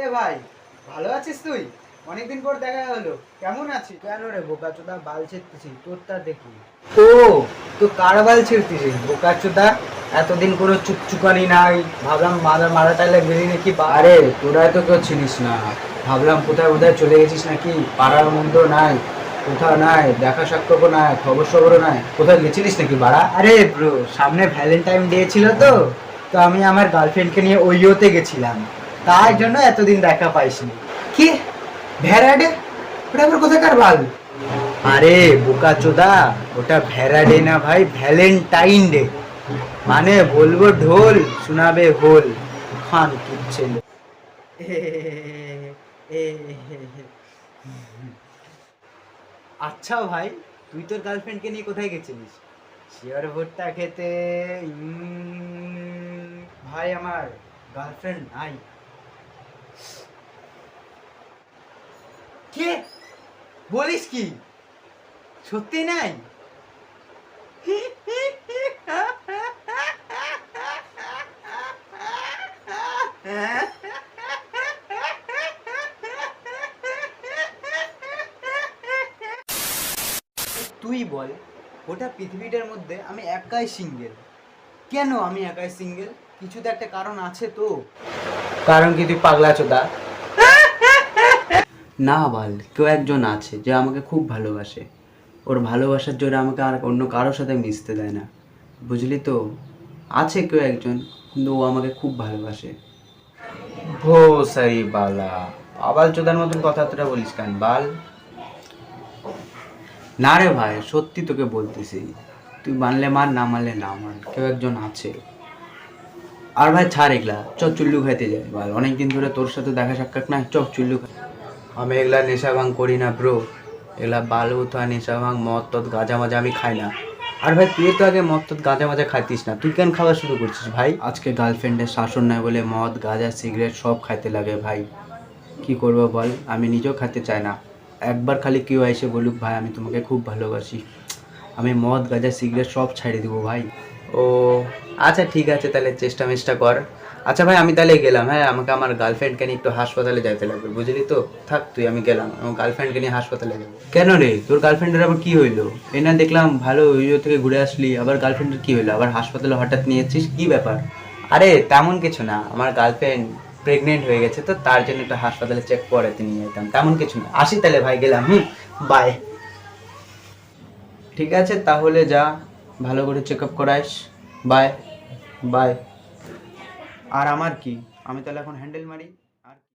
এ ভাই, ভালো আছিস তুই? অনেকদিন পর দেখা হলো। কেমন আছিস? কেন রে বোকাচোদা বাল ছিঁড়তেছিস? তোরটা দেখি। ও, তো কার বাল ছিঁড়তিস বোকাচোদা? এতদিন কোনো চুপচুকানি নাই, ভাবলাম মারা টাইলে বেরিয়ে নাকি। আরে তোরা তো কেউ চিনিস না, ভাবলাম কোথায় কোথায় চলে গেছিস নাকি, পাড়ার মধ্যেও নাই, কোথাও নাই, দেখা সাক্ষাৎ নাই, খবর সবরও নাই, কোথায় গেছিলিস নাকি বাড়া? আরে ব্রো, সামনে ভ্যালেন্টাইন ডে ছিল তো, তো আমি আমার গার্লফ্রেন্ডকে নিয়ে ওইওতে গেছিলাম, তার জন্য এতদিন দেখা পাইসনি। কি ভ্যারাডে? ওটা আবার কোথাকার বাল? আরে বোকা চোদা, ওটা ভ্যারাডে না ভাই, ভ্যালেন্টাইন ডে। মানে বলবো ঢোল শোনাবে হোল, খান কি ছেলে। আচ্ছা ভাই, তুই তোর গার্লফ্রেন্ডকে নিয়ে কোথায় গেছিলিস? শেয়ার ভুট্টা খেতে। ভাই আমার গার্লফ্রেন্ড নাই। কে বলিস কি? সত্যি নাই? তুই বল, গোটা পৃথিবীটার মধ্যে আমি একাই সিঙ্গেল। কেন আমি একাই সিঙ্গেল? কিছু তো একটা কারণ আছে তো। কারণ কি তুই পাগলা চোদা? না বল, কেউ একজন আছে যে আমাকে খুব ভালোবাসে। ওর ভালোবাসার জন্য আমাকে আর অন্য কারোর সাথে মিশতে দেয় না, বুঝলি তো? আছে কেউ একজন, কিন্তু ও আমাকে খুব ভালোবাসে। ভো সারি বালা, আবাল চোদার মতন কথাটা বলিস কেন বাল? না রে ভাই, সত্যি তোকে বলতেছি, তুই মানলে মান, না মানলে না মান, কেউ একজন আছে। আর ভাই ছাড় এগুলা, চ চুল্লু খাইতে যাই বল, অনেকদিন ধরে তোর সাথে দেখা সাক্ষাৎ নাই, চ চুল্লু খাই। আমি এগুলা নেশা ভাঙ করি না ব্রো, এগুলা বাল উঠা নেশা ভাঙ মদ টদ গাঁজা মাজা আমি খাই না। আর ভাই তুই তো আগে মদ টদ গাঁজা মাজা খাইতিস না, তুই কেন খাওয়া শুরু করছিস ভাই? আজকে গার্লফ্রেন্ডের শাসন নাই বলে মদ গাঁজা সিগারেট সব খাইতে লাগে ভাই। কি করবো বল, আমি নিজেও খেতে চাই না। একবার খালি কেউ এসে বলুক ভাই আমি তোমাকে খুব ভালোবাসি, আমি মদ গাঁজা সিগারেট সব ছাড়িয়ে দেবো ভাই। ও আচ্ছা ঠিক আছে, তাহলে চেষ্টা মেষ্টা কর। আচ্ছা ভাই আমি তাহলে গেলাম, হ্যাঁ আমাকে আমার গার্লফ্রেন্ডকে নিয়ে একটু হাসপাতালে যাইতে লাগবে, বুঝলি তো? থাক তুই, আমি গেলাম, আমার গার্লফ্রেন্ডকে নিয়ে হাসপাতালে যাবো। কেন রে, তোর গার্লফ্রেন্ডের আবার কি হইলো? এই না দেখলাম ভালো ইয়ে থেকে ঘুরে আসলি, আবার গার্লফ্রেন্ডের কি হইলো? আবার হাসপাতালে হঠাৎ নিয়ে এসেছিস, কি ব্যাপার? আরে তেমন কিছু না, আমার গার্লফ্রেন্ড প্রেগনেন্ট হয়ে গেছে তো, তার জন্য একটু হাসপাতালে চেক করাতে নিয়ে যেতাম, তেমন কিছু না। আসি তাহলে ভাই, গেলাম, বাই। ঠিক আছে তাহলে যা, ভালো করে চেক আপ করাইস। Bye bye. আর আমার কি, আমি তাহলে এখন হ্যান্ডেল মারি।